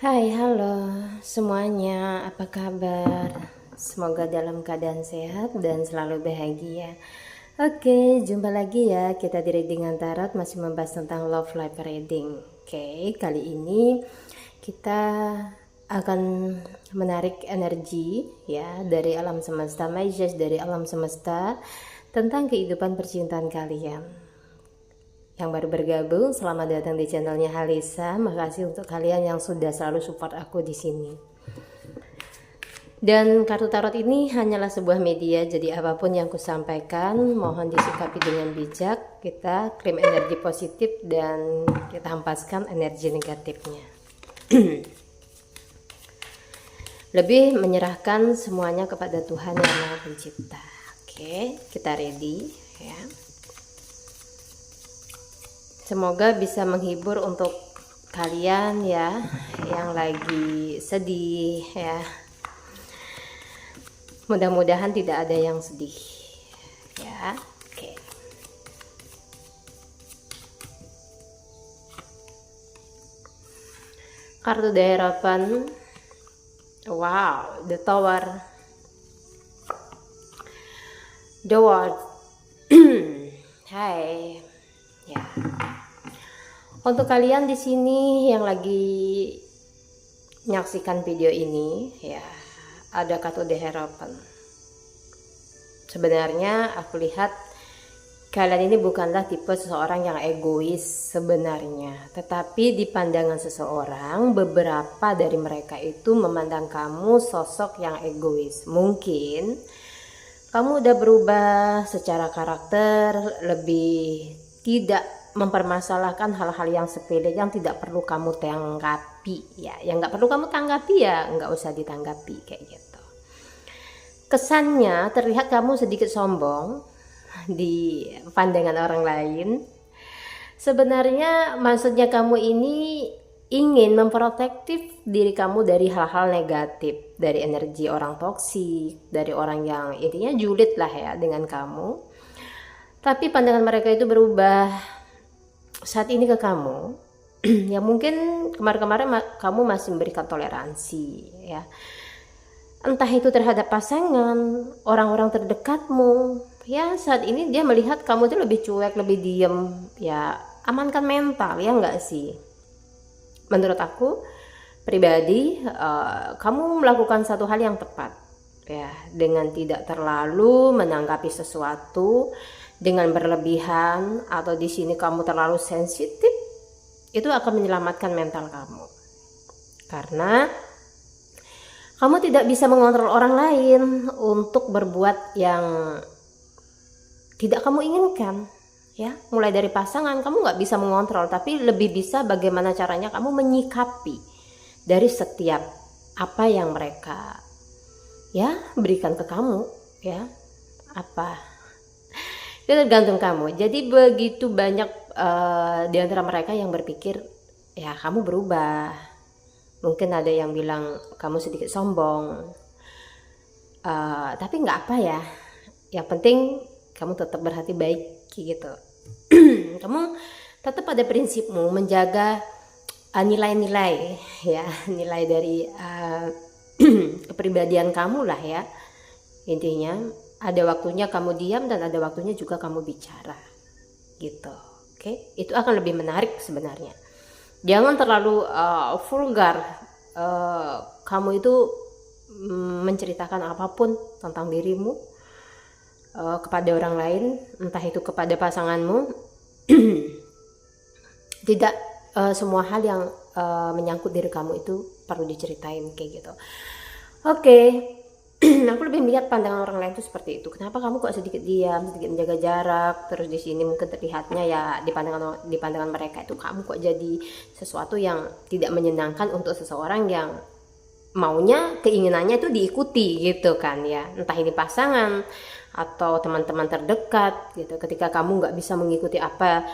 Hai, halo semuanya, apa kabar? Semoga dalam keadaan sehat dan selalu bahagia. Oke, jumpa lagi ya. Kita di Reading Tarot masih membahas tentang love life reading. Oke, kali ini kita akan menarik energi ya dari alam semesta, message dari alam semesta tentang kehidupan percintaan kalian. Yang baru bergabung, selamat datang di channelnya Halisa. Makasih untuk kalian yang sudah selalu support aku di sini. Dan kartu tarot ini hanyalah sebuah media, jadi apapun yang kusampaikan mohon disikapi dengan bijak. Kita klaim energi positif dan kita hempaskan energi negatifnya. Lebih menyerahkan semuanya kepada Tuhan yang Maha Pencipta. Oke, kita ready ya. Semoga bisa menghibur untuk kalian ya yang lagi sedih ya. Mudah-mudahan tidak ada yang sedih ya. Oke. Kartu harapan. Wow, the Tower. The World. Hai. Ya. Untuk kalian di sini yang lagi menyaksikan video ini ya, ada kartu harapan. Sebenarnya aku lihat kalian ini bukanlah tipe seseorang yang egois sebenarnya, tetapi di pandangan seseorang, beberapa dari mereka itu memandang kamu sosok yang egois. Mungkin kamu udah berubah secara karakter, lebih tidak mempermasalahkan hal-hal yang sepele yang tidak perlu kamu tanggapi ya, yang nggak perlu kamu tanggapi ya nggak usah ditanggapi kayak gitu. Kesannya terlihat kamu sedikit sombong di pandangan orang lain. Sebenarnya maksudnya kamu ini ingin memprotektif diri kamu dari hal-hal negatif, dari energi orang toksik, dari orang yang intinya julid lah ya dengan kamu. Tapi pandangan mereka itu berubah saat ini ke kamu. Ya mungkin kemarin-kemarin kamu masih memberikan toleransi ya, entah itu terhadap pasangan, orang-orang terdekatmu ya. Saat ini dia melihat kamu itu lebih cuek, lebih diem ya. Amankan mental ya enggak sih? Menurut aku pribadi, kamu melakukan satu hal yang tepat ya, dengan tidak terlalu menanggapi sesuatu dengan berlebihan, atau di sini kamu terlalu sensitif. Itu akan menyelamatkan mental kamu, karena kamu tidak bisa mengontrol orang lain untuk berbuat yang tidak kamu inginkan ya. Mulai dari pasangan kamu nggak bisa mengontrol, tapi lebih bisa bagaimana caranya kamu menyikapi dari setiap apa yang mereka ya berikan ke kamu ya. Apa itu tergantung kamu. Jadi begitu banyak di antara mereka yang berpikir ya kamu berubah. Mungkin ada yang bilang kamu sedikit sombong, tapi nggak apa ya, yang penting kamu tetap berhati baik gitu. Kamu tetap pada prinsipmu, menjaga nilai-nilai ya, nilai dari kepribadian kamu lah ya. Intinya ada waktunya kamu diam dan ada waktunya juga kamu bicara gitu. Oke, itu akan lebih menarik sebenarnya. Jangan terlalu vulgar. Kamu itu menceritakan apapun tentang dirimu kepada orang lain, entah itu kepada pasanganmu. Tidak semua hal yang menyangkut diri kamu itu perlu diceritain kayak gitu. Oke. Aku lebih melihat pandangan orang lain itu seperti itu. Kenapa kamu kok sedikit diam, sedikit menjaga jarak? Terus di sini mungkin terlihatnya ya di pandangan mereka itu kamu kok jadi sesuatu yang tidak menyenangkan untuk seseorang yang maunya, keinginannya itu diikuti gitu kan ya. Entah ini pasangan atau teman-teman terdekat gitu. Ketika kamu nggak bisa mengikuti apa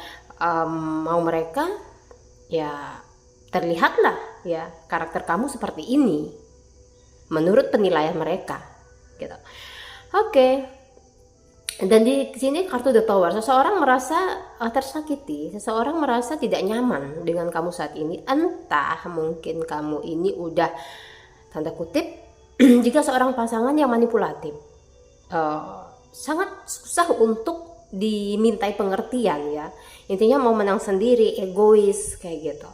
mau mereka, ya terlihatlah ya karakter kamu seperti ini menurut penilaian mereka gitu. Oke. Dan di sini kartu The Tower, seseorang merasa tersakiti, seseorang merasa tidak nyaman dengan kamu saat ini. Entah mungkin kamu ini udah, tanda kutip, jika seorang pasangan yang manipulatif, sangat susah untuk dimintai pengertian ya. Intinya mau menang sendiri, egois kayak gitu.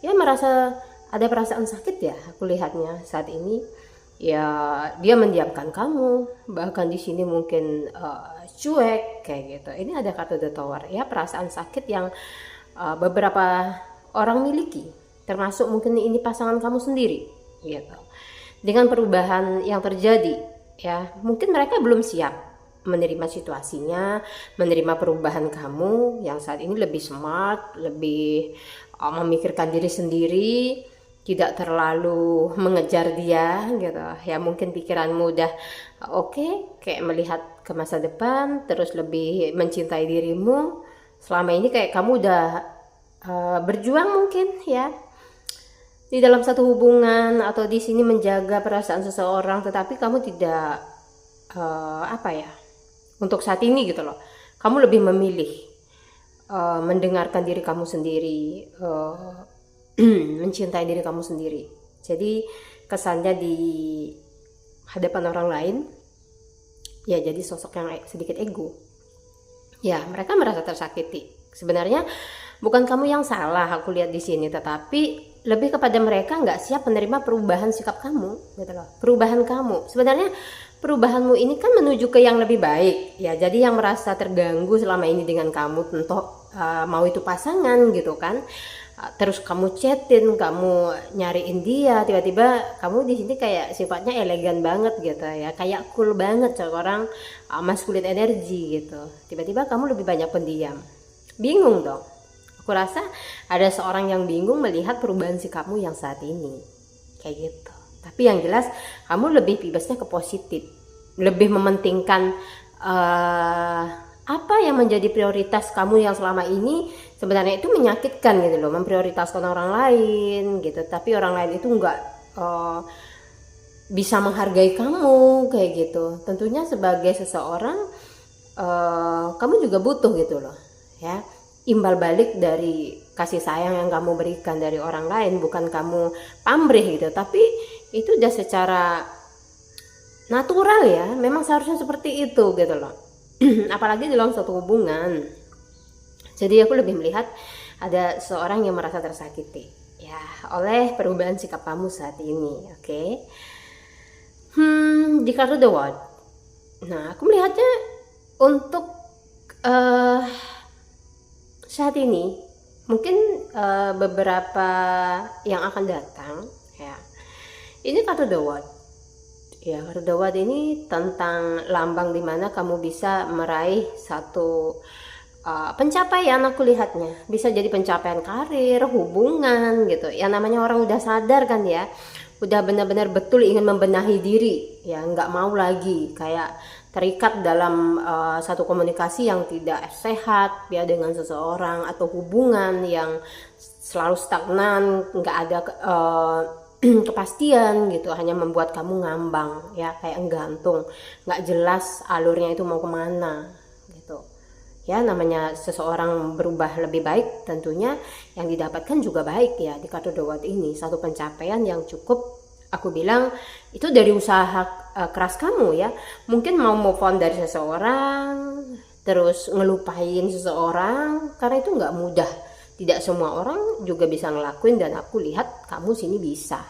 Ya merasa ada perasaan sakit ya, aku lihatnya saat ini. Ya dia mendiamkan kamu, bahkan di sini mungkin cuek kayak gitu. Ini ada kartu The Tower ya, perasaan sakit yang beberapa orang miliki, termasuk mungkin ini pasangan kamu sendiri gitu. Dengan perubahan yang terjadi ya, mungkin mereka belum siap menerima situasinya, menerima perubahan kamu yang saat ini lebih smart, lebih memikirkan diri sendiri, tidak terlalu mengejar dia gitu ya. Mungkin pikiranmu udah oke, kayak melihat ke masa depan, terus lebih mencintai dirimu. Selama ini kayak kamu udah berjuang mungkin ya di dalam satu hubungan atau di sini menjaga perasaan seseorang, tetapi kamu tidak apa ya, untuk saat ini gitu loh, kamu lebih memilih mendengarkan diri kamu sendiri, mencintai diri kamu sendiri. Jadi kesannya di hadapan orang lain ya jadi sosok yang sedikit ego ya. Mereka merasa tersakiti. Sebenarnya bukan kamu yang salah, aku lihat di sini, tetapi lebih kepada mereka nggak siap menerima perubahan sikap kamu gitu loh. Perubahan kamu sebenarnya, perubahanmu ini kan menuju ke yang lebih baik ya. Jadi yang merasa terganggu selama ini dengan kamu, tentu mau itu pasangan gitu kan, terus kamu chatin, kamu nyariin dia, tiba-tiba kamu di sini kayak sifatnya elegan banget gitu ya, kayak cool banget, seorang maskulin energi gitu. Tiba-tiba kamu lebih banyak pendiam, bingung dong. Aku rasa ada seorang yang bingung melihat perubahan sikapmu yang saat ini kayak gitu. Tapi yang jelas kamu lebih bebasnya ke positif, lebih mementingkan apa yang menjadi prioritas kamu yang selama ini sebenarnya itu menyakitkan gitu loh, memprioritaskan orang lain gitu, tapi orang lain itu nggak bisa menghargai kamu kayak gitu. Tentunya sebagai seseorang kamu juga butuh gitu loh ya, imbal balik dari kasih sayang yang kamu berikan dari orang lain. Bukan kamu pamrih gitu, tapi itu udah secara natural ya, memang seharusnya seperti itu gitu loh. Apalagi dalam suatu hubungan. Jadi aku lebih melihat ada seorang yang merasa tersakiti ya oleh perubahan sikap kamu saat ini. Oke. Di kartu The World, nah aku melihatnya untuk saat ini, mungkin beberapa yang akan datang ya, ini kartu The World ya. Kartu The World ini tentang lambang dimana kamu bisa meraih satu pencapaian. Aku lihatnya bisa jadi pencapaian karir, hubungan gitu ya. Namanya orang udah sadar kan ya, udah benar-benar betul ingin membenahi diri ya, nggak mau lagi kayak terikat dalam satu komunikasi yang tidak sehat ya dengan seseorang, atau hubungan yang selalu stagnan, nggak ada kepastian gitu, hanya membuat kamu ngambang ya, kayak gantung, nggak jelas alurnya itu mau kemana gitu ya. Namanya seseorang berubah lebih baik, tentunya yang didapatkan juga baik ya. Di kartu The World ini satu pencapaian yang cukup, aku bilang itu dari usaha keras kamu ya. Mungkin mau move on dari seseorang, terus ngelupain seseorang, karena itu nggak mudah. Tidak semua orang juga bisa ngelakuin, dan aku lihat kamu sini bisa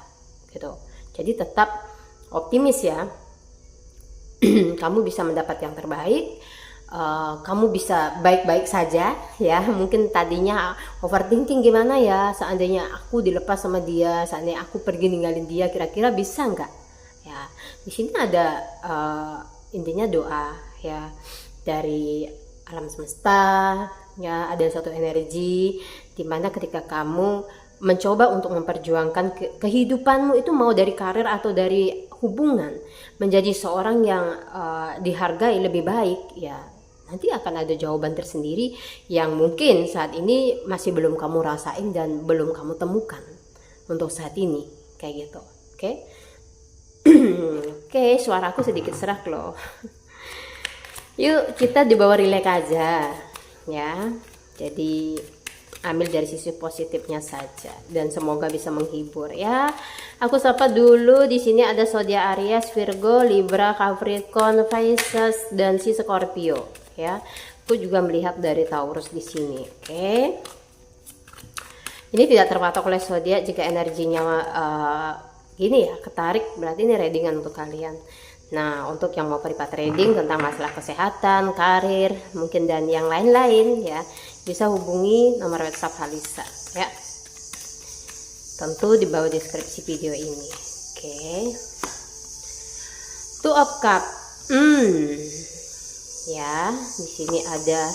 gitu. Jadi tetap optimis ya. Kamu bisa mendapat yang terbaik. Kamu bisa baik-baik saja ya. Mungkin tadinya overthinking, gimana ya seandainya aku dilepas sama dia, seandainya aku pergi ninggalin dia, kira-kira bisa nggak ya. Di sini ada intinya doa ya dari alam semesta ya. Ada satu energi dimana ketika kamu mencoba untuk memperjuangkan kehidupanmu itu, mau dari karir atau dari hubungan, menjadi seorang yang dihargai lebih baik ya, nanti akan ada jawaban tersendiri yang mungkin saat ini masih belum kamu rasain dan belum kamu temukan untuk saat ini kayak gitu. Oke. Oke, suaraku sedikit serak loh. Yuk kita dibawa rileks aja ya. Jadi ambil dari sisi positifnya saja dan semoga bisa menghibur ya. Aku sapa dulu, di sini ada zodiak Aries, Virgo, Libra, Capricorn, Pisces dan si Scorpio ya. Aku juga melihat dari Taurus di sini. Oke. Ini tidak terpatok oleh zodiak, jika energinya gini ya, ketarik, berarti ini readingan untuk kalian. Nah, untuk yang mau privat reading tentang masalah kesehatan, karir, mungkin dan yang lain-lain ya, bisa hubungi nomor WhatsApp Halisa ya. Tentu di bawah deskripsi video ini. Oke. Two of Cup. Ya, di sini ada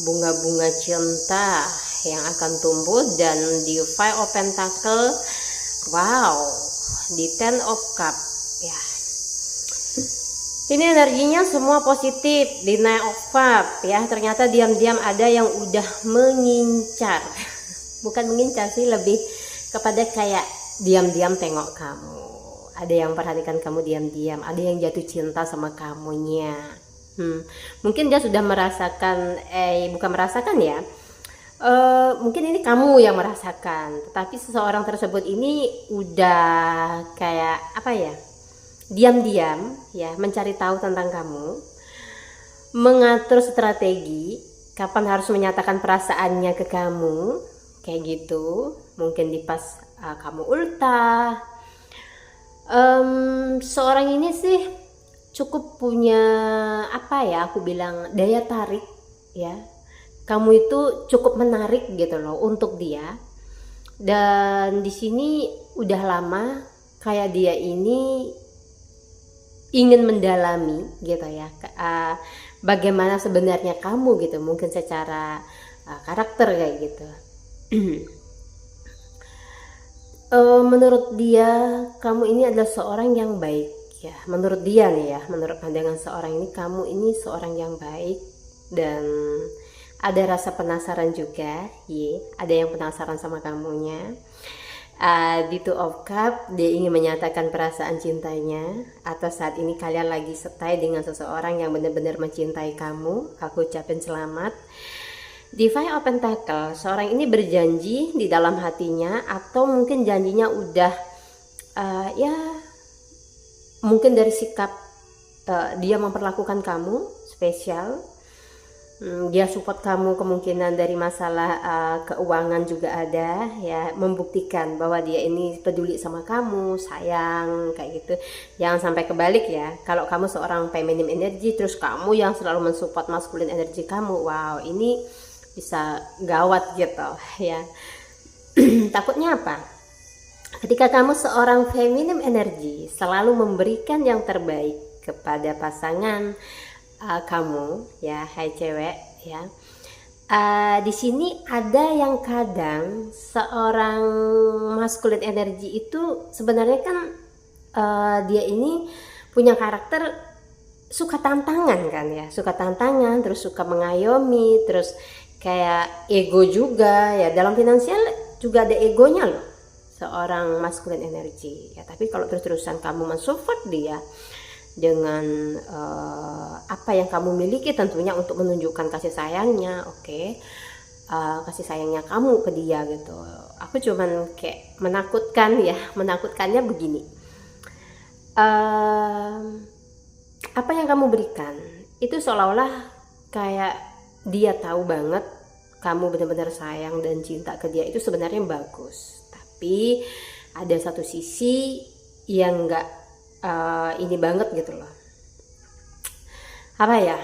bunga-bunga cinta yang akan tumbuh, dan di Five of Pentacle, wow, di Ten of Cup ya. Ini energinya semua positif. Di Nine of Cup ya, ternyata diam-diam ada yang udah mengincar. Bukan mengincar sih, lebih kepada kayak diam-diam tengok kamu. Ada yang perhatikan kamu diam-diam, ada yang jatuh cinta sama kamunya. Mungkin dia sudah merasakan, bukan merasakan ya, mungkin ini kamu yang merasakan, tetapi seseorang tersebut ini udah kayak apa ya, diam-diam ya mencari tahu tentang kamu, mengatur strategi kapan harus menyatakan perasaannya ke kamu, kayak gitu. Mungkin di pas kamu ultah. Seorang ini sih cukup punya apa ya, aku bilang daya tarik ya. Kamu itu cukup menarik gitu loh untuk dia. Dan di sini udah lama kayak dia ini ingin mendalami gitu ya, bagaimana sebenarnya kamu gitu, mungkin secara karakter kayak gitu. Menurut dia kamu ini adalah seorang yang baik ya, menurut dia nih ya, menurut pandangan seorang ini, kamu ini seorang yang baik, dan ada rasa penasaran juga ya, ada yang penasaran sama kamunya. Di Two of Cup, dia ingin menyatakan perasaan cintanya, atau saat ini kalian lagi stay dengan seseorang yang benar-benar mencintai kamu. Aku ucapin selamat. Di Five of Pentacle, seorang ini berjanji di dalam hatinya, atau mungkin janjinya udah ya mungkin dari sikap dia memperlakukan kamu spesial. Dia support kamu, kemungkinan dari masalah keuangan juga ada ya, membuktikan bahwa dia ini peduli sama kamu, sayang kayak gitu. Jangan sampai kebalik ya, kalau kamu seorang feminim energy terus kamu yang selalu mensupport maskulin energi kamu, wow, ini bisa gawat gitu ya. Takutnya apa? Ketika kamu seorang feminim energy selalu memberikan yang terbaik kepada pasangan kamu ya, hai cewek ya. Di sini ada yang kadang seorang masculine energy itu sebenarnya kan dia ini punya karakter suka tantangan kan ya, suka tantangan, terus suka mengayomi, terus kayak ego juga ya. Dalam finansial juga ada egonya loh seorang masculine energy ya. Tapi kalau terus-terusan kamu mensupport dia dengan apa yang kamu miliki, tentunya untuk menunjukkan kasih sayangnya, oke. Kasih sayangnya kamu ke dia gitu. Aku cuman kayak menakutkannya begini, apa yang kamu berikan itu seolah-olah kayak dia tahu banget kamu benar-benar sayang dan cinta ke dia, itu sebenarnya bagus. Tapi ada satu sisi yang enggak ini banget gitu loh, apa ya,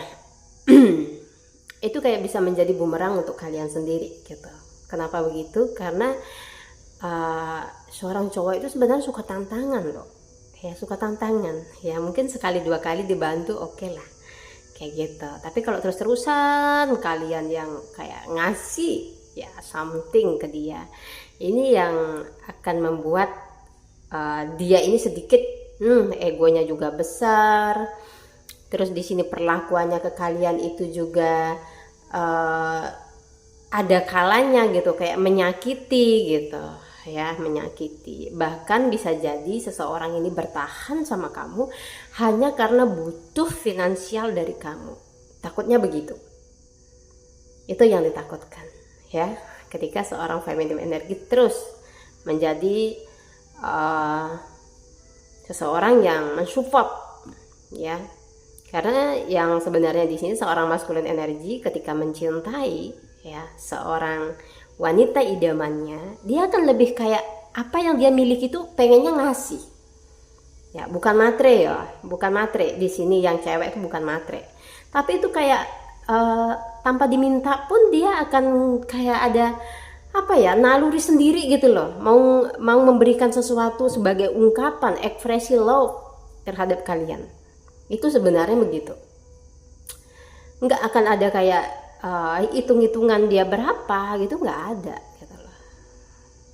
itu kayak bisa menjadi bumerang untuk kalian sendiri gitu. Kenapa begitu? Karena seorang cowok itu sebenarnya suka tantangan loh ya, suka tantangan ya. Mungkin sekali dua kali dibantu oke lah kayak gitu, tapi kalau terus-terusan kalian yang kayak ngasih ya something ke dia, ini yang akan membuat dia ini sedikit egonya juga besar. Terus di sini perlakuannya ke kalian itu juga ada kalanya gitu, kayak menyakiti gitu ya, menyakiti. Bahkan bisa jadi seseorang ini bertahan sama kamu hanya karena butuh finansial dari kamu Takutnya begitu. Itu yang ditakutkan, ya. Ketika seorang feminine energi terus menjadi seseorang yang mensupport, ya. Karena yang sebenarnya di sini seorang masculine energi ketika mencintai, ya, seorang wanita idamannya, dia akan lebih kayak apa yang dia miliki itu pengennya ngasih. Ya, bukan matre ya, bukan matre. Di sini yang cewek itu bukan matre. Tapi itu kayak tanpa diminta pun dia akan kayak ada apa ya, naluri sendiri gitu loh. Mau memberikan sesuatu sebagai ungkapan ekspresi love terhadap kalian. Itu sebenarnya begitu. Nggak akan ada kayak hitung-hitungan dia berapa gitu, nggak ada gitu loh.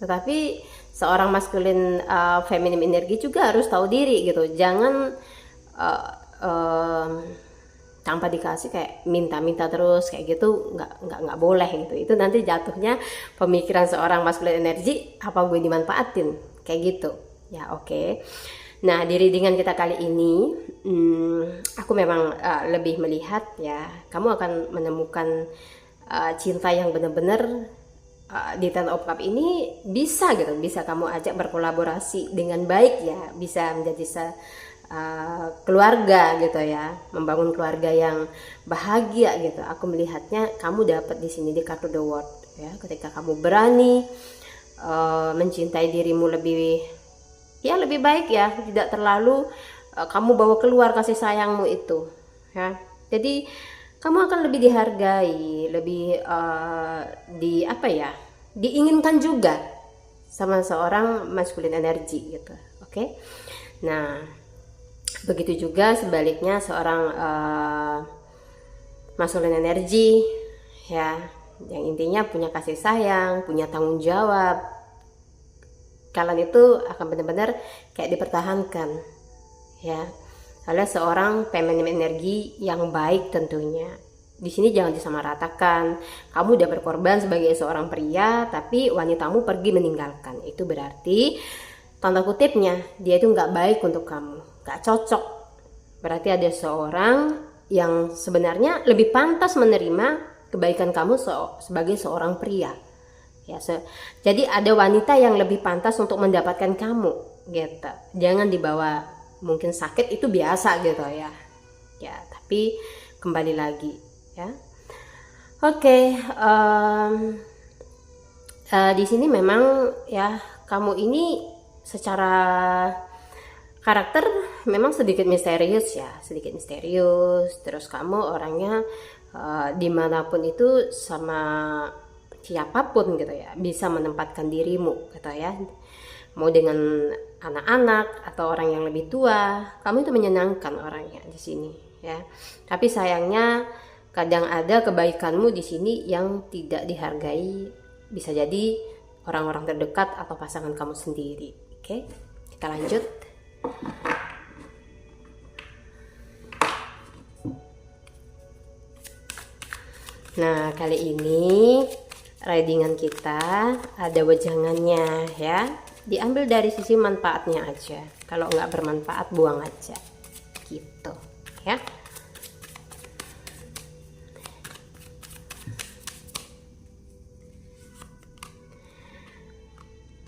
Tetapi seorang maskulin feminim energi juga harus tahu diri gitu. Jangan tanpa dikasih kayak minta-minta terus kayak gitu, nggak boleh gitu. Itu nanti jatuhnya pemikiran seorang maskulin energi, apa gue dimanfaatin kayak gitu ya. Oke. Nah, di readingan kita kali ini aku memang lebih melihat ya, kamu akan menemukan cinta yang benar-benar di Ten of Cup ini bisa gitu, bisa kamu ajak berkolaborasi dengan baik ya, bisa menjadi keluarga gitu ya, membangun keluarga yang bahagia gitu. Aku melihatnya kamu dapat di sini di kartu The World ya, ketika kamu berani mencintai dirimu lebih baik ya, tidak terlalu kamu bawa keluar kasih sayangmu itu ya. Jadi kamu akan lebih dihargai, lebih diinginkan juga sama seorang masculine energi gitu. Oke. Nah, begitu juga sebaliknya seorang masculine energi ya, yang intinya punya kasih sayang, punya tanggung jawab. Kalian itu akan benar-benar kayak dipertahankan ya oleh seorang feminine energi yang baik tentunya. Di sini jangan disamaratakan. Kamu udah berkorban sebagai seorang pria, tapi wanitamu pergi meninggalkan. Itu berarti tanda kutipnya dia itu nggak baik untuk kamu, nggak cocok. Berarti ada seorang yang sebenarnya lebih pantas menerima kebaikan kamu sebagai seorang pria. Ya, jadi ada wanita yang lebih pantas untuk mendapatkan kamu gitu. Jangan dibawa, mungkin sakit itu biasa gitu ya. Ya, tapi kembali lagi ya. Oke, di sini memang ya kamu ini secara karakter memang sedikit misterius ya, sedikit misterius. Terus kamu orangnya dimanapun itu sama siapapun gitu ya, bisa menempatkan dirimu gitu ya, mau dengan anak-anak atau orang yang lebih tua, kamu itu menyenangkan orangnya di sini ya. Tapi sayangnya kadang ada kebaikanmu di sini yang tidak dihargai, bisa jadi orang-orang terdekat atau pasangan kamu sendiri. Oke, kita lanjut. Nah, kali ini readingan kita ada wejangannya ya, diambil dari sisi manfaatnya aja. Kalau nggak bermanfaat buang aja gitu ya.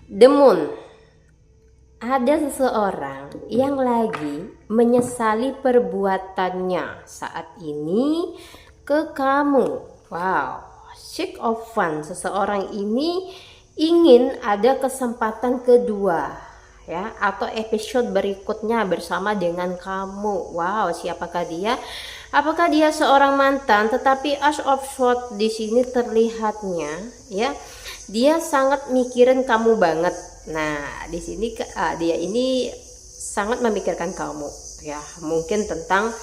The Moon. Ada seseorang yang lagi menyesali perbuatannya saat ini ke kamu. Wow, Six of Wands. Seseorang ini ingin ada kesempatan kedua ya, atau episode berikutnya bersama dengan kamu. Wow, siapakah dia? Apakah dia seorang mantan? Tetapi Ace of Swords di sini terlihatnya ya, dia sangat mikirin kamu banget. Nah, di sini dia ini sangat memikirkan kamu ya, mungkin tentang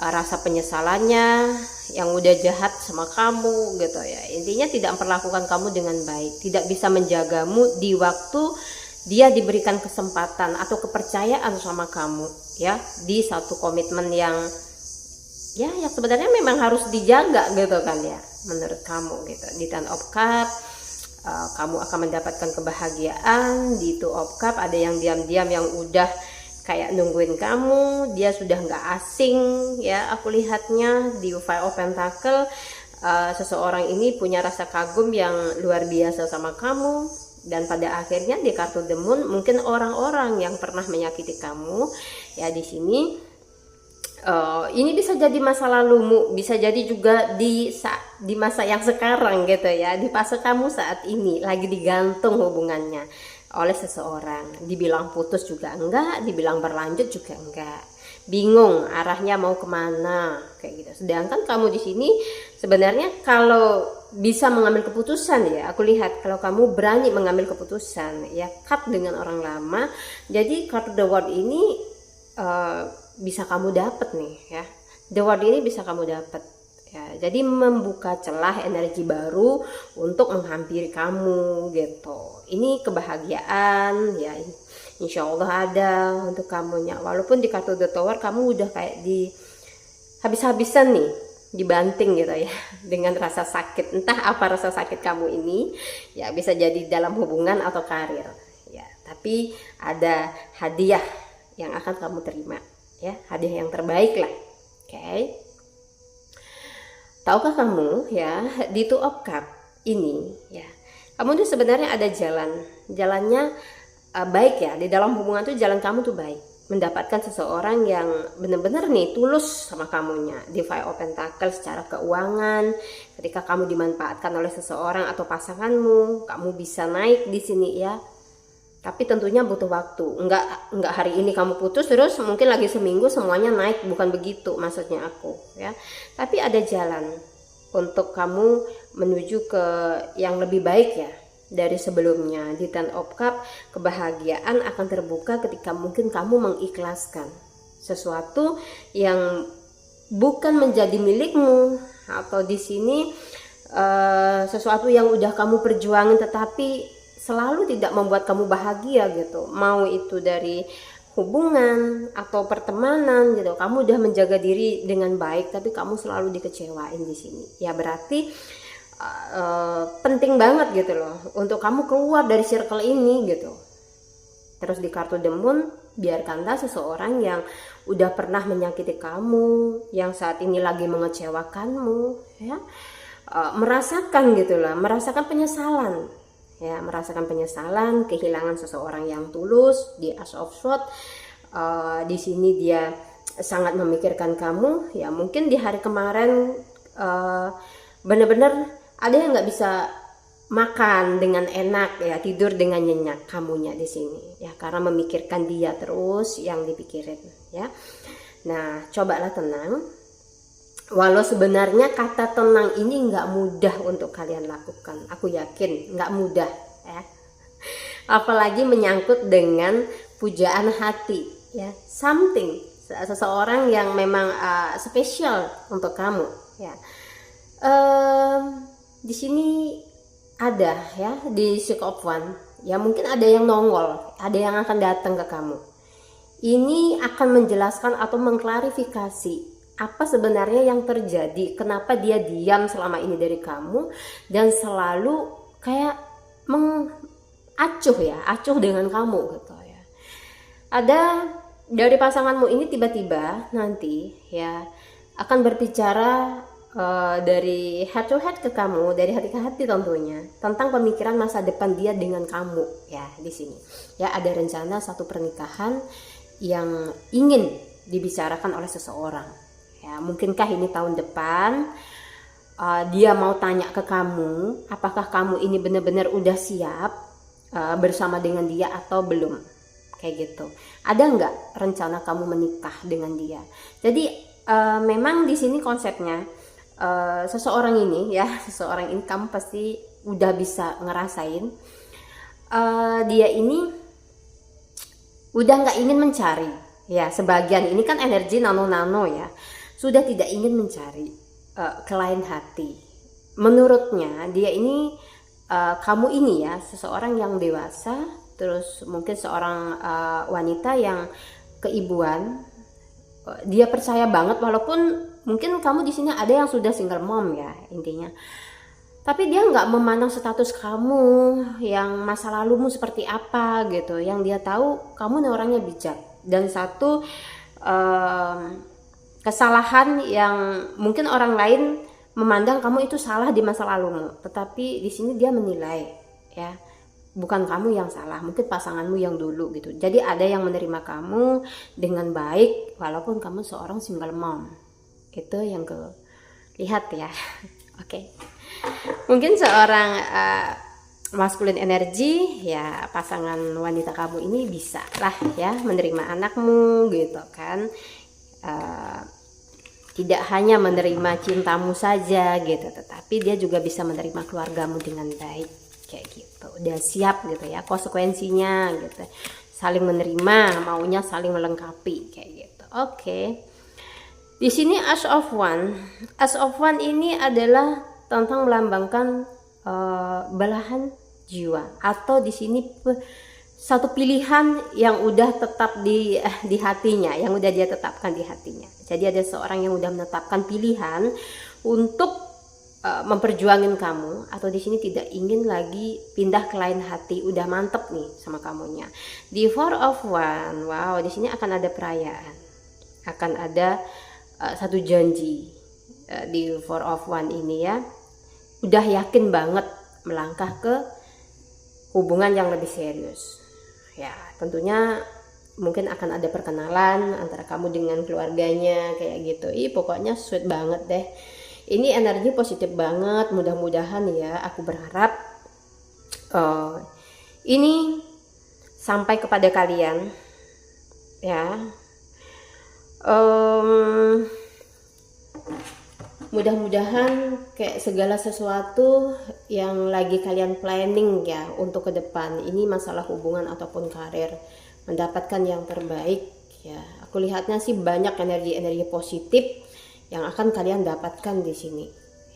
rasa penyesalannya yang udah jahat sama kamu gitu ya. Intinya tidak memperlakukan kamu dengan baik, tidak bisa menjagamu di waktu dia diberikan kesempatan atau kepercayaan sama kamu ya, di satu komitmen yang sebenarnya memang harus dijaga gitu kan ya, menurut kamu gitu. Di Ten of Cup kamu akan mendapatkan kebahagiaan. Di Two of Cup ada yang diam-diam yang udah kayak nungguin kamu, dia sudah nggak asing ya. Aku lihatnya di Five of Pentacle, seseorang ini punya rasa kagum yang luar biasa sama kamu. Dan pada akhirnya di kartu The Moon, mungkin orang-orang yang pernah menyakiti kamu ya di sini, ini bisa jadi masa lalumu, bisa jadi juga di masa yang sekarang gitu ya, di fase kamu saat ini lagi digantung hubungannya oleh seseorang. Dibilang putus juga enggak, dibilang berlanjut juga enggak, bingung arahnya mau kemana kayak gitu. Sedangkan kamu di sini sebenarnya kalau bisa mengambil keputusan ya, aku lihat kalau kamu berani mengambil keputusan ya, cut dengan orang lama. Jadi kartu The World ini bisa kamu dapat nih ya, The World ini bisa kamu dapat ya, jadi membuka celah energi baru untuk menghampiri kamu gitu. Ini kebahagiaan ya, insya Allah ada untuk kamunya. Walaupun di kartu The Tower kamu udah kayak di habis-habisan nih, dibanting gitu ya dengan rasa sakit. Entah apa rasa sakit kamu ini ya, bisa jadi dalam hubungan atau karir ya, tapi ada hadiah yang akan kamu terima ya, hadiah yang terbaik lah. Oke. Tahukah kamu ya, di Two of Cup ini ya, kamu tuh sebenarnya ada jalannya baik ya, di dalam hubungan tuh jalan kamu tuh baik, mendapatkan seseorang yang benar-benar nih tulus sama kamunya. Di Five of Pentacles secara keuangan, ketika kamu dimanfaatkan oleh seseorang atau pasanganmu, kamu bisa naik di sini ya. Tapi tentunya butuh waktu. Enggak hari ini kamu putus terus mungkin lagi seminggu semuanya naik, bukan begitu maksudnya aku ya. Tapi ada jalan untuk kamu menuju ke yang lebih baik ya dari sebelumnya. Di Ten of Cup, kebahagiaan akan terbuka ketika mungkin kamu mengikhlaskan sesuatu yang bukan menjadi milikmu, atau di sini sesuatu yang udah kamu perjuangin tetapi selalu tidak membuat kamu bahagia gitu. Mau itu dari hubungan atau pertemanan gitu, kamu udah menjaga diri dengan baik tapi kamu selalu dikecewain di sini ya. Berarti penting banget gitu loh untuk kamu keluar dari circle ini gitu. Terus di kartu The Moon, biarkanlah seseorang yang udah pernah menyakiti kamu, yang saat ini lagi mengecewakanmu ya, merasakan gitulah, merasakan penyesalan ya, merasakan penyesalan, kehilangan seseorang yang tulus. Di Ace of Swords, di sini dia sangat memikirkan kamu ya. Mungkin di hari kemarin benar-benar ada yang nggak bisa makan dengan enak ya, tidur dengan nyenyak kamunya di sini ya, karena memikirkan dia terus yang dipikirin ya. Nah, cobalah tenang. Walau sebenarnya kata tenang ini nggak mudah untuk kalian lakukan, aku yakin nggak mudah ya. Apalagi menyangkut dengan pujaan hati ya, something, seseorang yang memang spesial untuk kamu ya. Di sini ada ya, di Six of Wands ya, mungkin ada yang nongol, ada yang akan datang ke kamu. Ini akan menjelaskan atau mengklarifikasi apa sebenarnya yang terjadi, kenapa dia diam selama ini dari kamu dan selalu kayak acuh dengan kamu gitu ya. Ada dari pasanganmu ini tiba-tiba nanti ya akan berbicara dari head to head ke kamu, dari hati ke hati tentunya, tentang pemikiran masa depan dia dengan kamu ya. Di sini ya ada rencana satu pernikahan yang ingin dibicarakan oleh seseorang. Ya, mungkinkah ini tahun depan dia mau tanya ke kamu, apakah kamu ini benar-benar udah siap bersama dengan dia atau belum, kayak gitu. Ada nggak rencana kamu menikah dengan dia? Jadi memang di sini konsepnya seseorang ini kamu pasti udah bisa ngerasain dia ini udah nggak ingin mencari ya. Sebagian ini kan energi nano ya, sudah tidak ingin mencari ke lain hati. Menurutnya dia ini kamu ini ya seseorang yang dewasa, terus mungkin seorang wanita yang keibuan. Dia percaya banget, walaupun mungkin kamu di sini ada yang sudah single mom ya intinya. Tapi dia nggak memandang status kamu yang masa lalumu seperti apa gitu. Yang dia tahu kamu nih orangnya bijak Dan satu kesalahan yang mungkin orang lain memandang kamu itu salah di masa lalumu, tetapi di sini dia menilai ya, bukan kamu yang salah, mungkin pasanganmu yang dulu gitu. Jadi ada yang menerima kamu dengan baik walaupun kamu seorang single mom. Itu yang lihat ya. Oke. Mungkin seorang masculine energy ya, pasangan wanita kamu ini bisa lah ya menerima anakmu gitu kan. Tidak hanya menerima cintamu saja gitu, tetapi dia juga bisa menerima keluargamu dengan baik kayak gitu. Udah siap gitu ya konsekuensinya gitu, saling menerima, maunya saling melengkapi kayak gitu. Oke. Di sini Ace of One ini adalah tentang melambangkan belahan jiwa, atau di sini satu pilihan yang udah tetap di hatinya, yang udah dia tetapkan di hatinya. Jadi ada seorang yang udah menetapkan pilihan untuk memperjuangin kamu, atau di sini tidak ingin lagi pindah ke lain hati, udah mantep nih sama kamunya. Di Four of One, wow, di sini akan ada perayaan, akan ada satu janji. Di Four of One ini ya, udah yakin banget melangkah ke hubungan yang lebih serius. Ya, tentunya mungkin akan ada perkenalan antara kamu dengan keluarganya kayak gitu. Pokoknya sweet banget deh. Ini energi positif banget. Mudah-mudahan ya, aku berharap ini sampai kepada kalian ya. Mudah-mudahan kayak segala sesuatu yang lagi kalian planning ya untuk ke depan ini, masalah hubungan ataupun karir, mendapatkan yang terbaik ya. Aku lihatnya sih banyak energi-energi positif yang akan kalian dapatkan di sini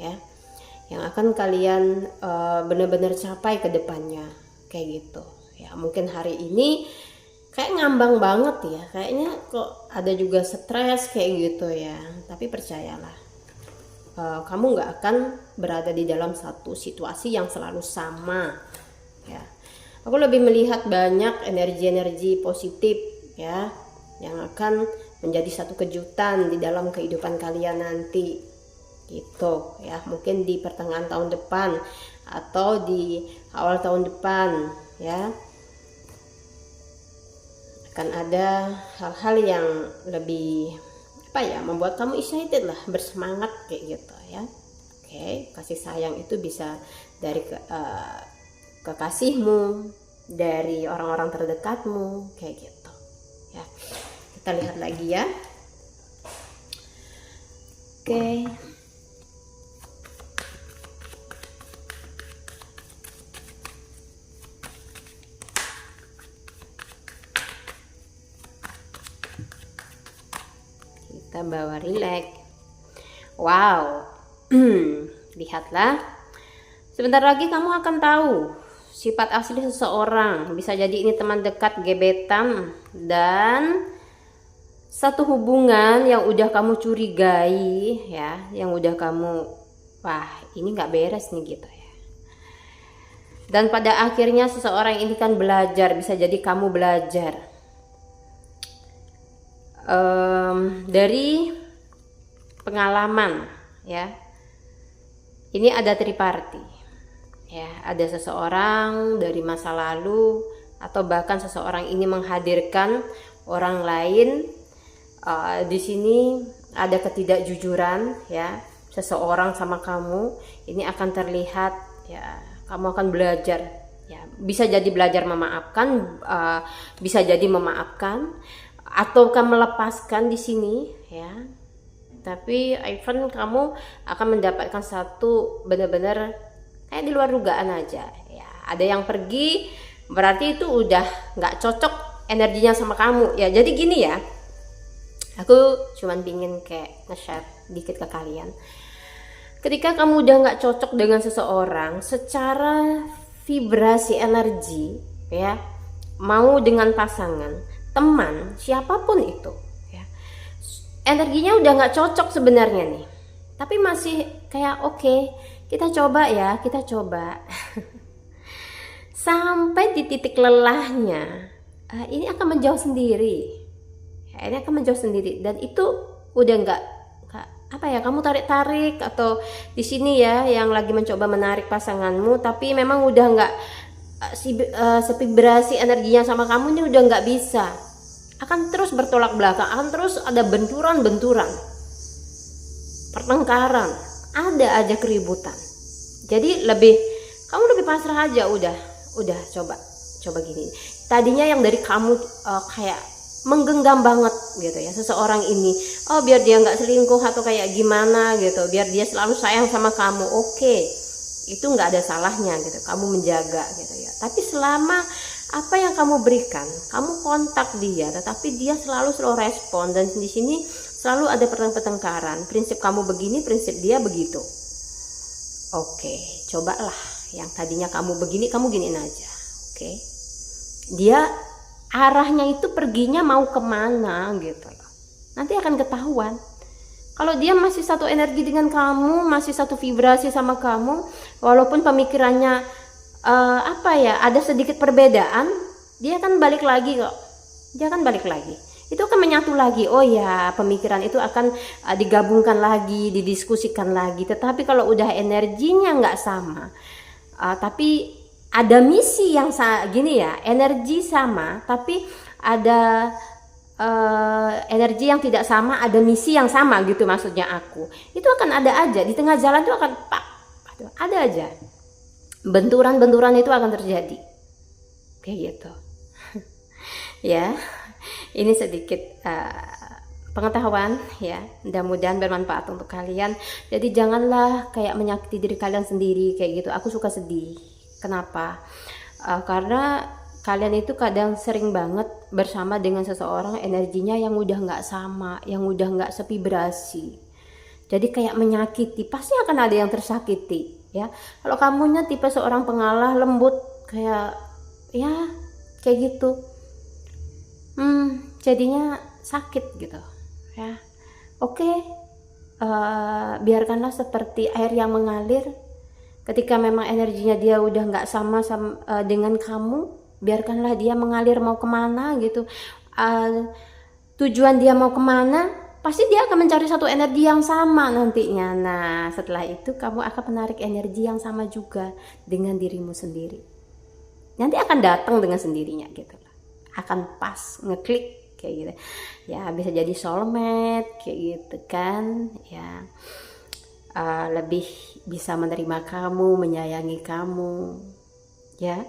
ya, yang akan kalian benar-benar capai ke depannya kayak gitu ya. Mungkin hari ini kayak ngambang banget ya, kayaknya kok ada juga stres kayak gitu ya, tapi percayalah, kamu nggak akan berada di dalam satu situasi yang selalu sama ya. Aku lebih melihat banyak energi-energi positif ya, yang akan menjadi satu kejutan di dalam kehidupan kalian nanti gitu ya. Mungkin di pertengahan tahun depan atau di awal tahun depan ya, akan ada hal-hal yang lebih membuat kamu excited lah, bersemangat kayak gitu ya. Oke, kasih sayang itu bisa dari kekasihmu, dari orang-orang terdekatmu kayak gitu ya. Kita lihat lagi ya. Oke. Kita bawa relax. Wow. Lihatlah. Sebentar lagi kamu akan tahu sifat asli seseorang. Bisa jadi ini teman dekat, gebetan, dan satu hubungan yang udah kamu curigai ya, yang udah kamu, wah ini nggak beres nih gitu ya. Dan pada akhirnya seseorang ini kan belajar, bisa jadi kamu belajar dari pengalaman ya. Ini ada triparty ya, ada seseorang dari masa lalu, atau bahkan seseorang ini menghadirkan orang lain. Di sini ada ketidakjujuran ya, seseorang sama kamu. Ini akan terlihat ya, kamu akan belajar ya, bisa jadi belajar memaafkan, bisa jadi memaafkan ataukah melepaskan di sini ya. Tapi even kamu akan mendapatkan satu benar-benar kayak di luar dugaan aja ya. Ada yang pergi, berarti itu udah nggak cocok energinya sama kamu ya. Jadi gini ya, aku cuman pingin kayak nge-share dikit ke kalian. Ketika kamu udah nggak cocok dengan seseorang secara vibrasi energi ya, mau dengan pasangan, teman, siapapun itu ya, energinya udah nggak cocok sebenarnya nih, tapi masih kayak oke, kita coba ya, kita coba sampai di titik lelahnya, ini akan menjauh sendiri akhirnya akan menjauh sendiri. Dan itu udah nggak apa ya, kamu tarik-tarik atau di sini ya yang lagi mencoba menarik pasanganmu, tapi memang udah nggak sevibrasi energinya sama kamu, ini udah nggak bisa, akan terus bertolak belakang, akan terus ada benturan-benturan, pertengkaran, ada aja keributan. Jadi kamu lebih pasrah aja, udah coba gini. Tadinya yang dari kamu kayak menggenggam banget gitu ya seseorang ini, oh biar dia nggak selingkuh atau kayak gimana gitu, biar dia selalu sayang sama kamu, oke, itu nggak ada salahnya gitu, kamu menjaga gitu ya. Tapi selama apa yang kamu berikan, kamu kontak dia, tetapi dia selalu slow respon, dan di sini selalu ada pertengkaran, prinsip kamu begini, prinsip dia begitu. Oke, cobalah yang tadinya kamu begini, kamu giniin aja. Oke, dia arahnya itu perginya mau kemana gitu loh, nanti akan ketahuan. Kalau dia masih satu energi dengan kamu, masih satu vibrasi sama kamu, walaupun pemikirannya ada sedikit perbedaan, dia akan balik lagi kok, itu akan menyatu lagi. Oh ya, pemikiran itu akan digabungkan lagi, didiskusikan lagi. Tetapi kalau udah energinya nggak sama, tapi ada misi yang gini ya, energi sama tapi ada energi yang tidak sama, ada misi yang sama gitu maksudnya aku. Itu akan ada aja di tengah jalan, itu akan ada aja benturan itu akan terjadi kayak gitu. Ya, ini sedikit pengetahuan ya, mudah-mudahan bermanfaat untuk kalian. Jadi janganlah kayak menyakiti diri kalian sendiri kayak gitu. Aku suka sedih. Kenapa? Karena kalian itu kadang sering banget bersama dengan seseorang, energinya yang udah nggak sama, yang udah nggak sevibrasi. Jadi kayak menyakiti, pasti akan ada yang tersakiti ya. Kalau kamunya tipe seorang pengalah, lembut, kayak gitu, jadinya sakit gitu ya. Oke, biarkanlah seperti air yang mengalir. Ketika memang energinya dia udah nggak sama dengan kamu, biarkanlah dia mengalir mau kemana gitu. Tujuan dia mau kemana, pasti dia akan mencari satu energi yang sama nantinya. Nah, setelah itu kamu akan menarik energi yang sama juga dengan dirimu sendiri. Nanti akan datang dengan sendirinya gitu, akan pas ngeklik kayak gitu ya. Bisa jadi soulmate kayak gitu kan ya. Lebih bisa menerima kamu, menyayangi kamu ya.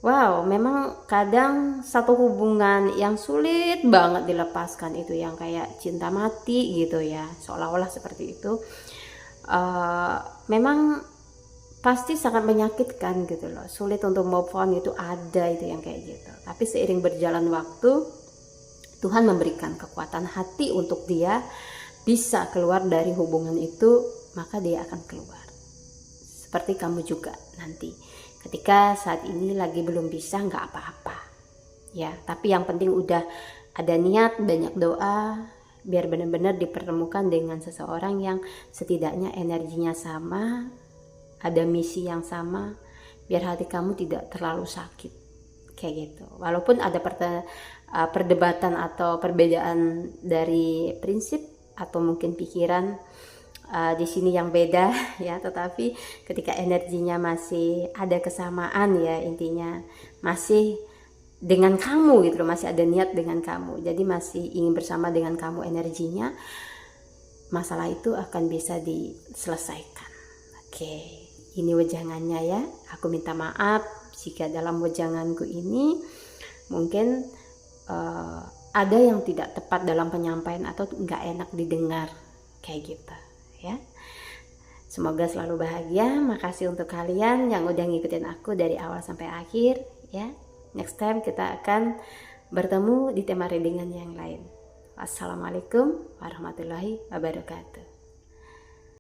Wow, memang kadang satu hubungan yang sulit banget dilepaskan itu yang kayak cinta mati gitu ya, seolah-olah seperti itu. Memang pasti sangat menyakitkan gitu loh, sulit untuk move on, itu ada itu yang kayak gitu. Tapi seiring berjalan waktu, Tuhan memberikan kekuatan hati untuk dia bisa keluar dari hubungan itu, maka dia akan keluar. Seperti kamu juga nanti, ketika saat ini lagi belum bisa, nggak apa-apa ya. Tapi yang penting udah ada niat, banyak doa, biar benar-benar dipertemukan dengan seseorang yang setidaknya energinya sama, ada misi yang sama, biar hati kamu tidak terlalu sakit kayak gitu. Walaupun ada perdebatan atau perbedaan dari prinsip atau mungkin pikiran di sini yang beda ya, tetapi ketika energinya masih ada kesamaan ya, intinya masih dengan kamu gitu loh, masih ada niat dengan kamu, jadi masih ingin bersama dengan kamu energinya, masalah itu akan bisa diselesaikan. Oke, ini wejangannya ya. Aku minta maaf jika dalam wejanganku ini mungkin ada yang tidak tepat dalam penyampaian atau nggak enak didengar kayak gitu ya. Semoga selalu bahagia. Makasih untuk kalian yang udah ngikutin aku dari awal sampai akhir ya. Next time kita akan bertemu di tema readingan yang lain. Wassalamualaikum warahmatullahi wabarakatuh.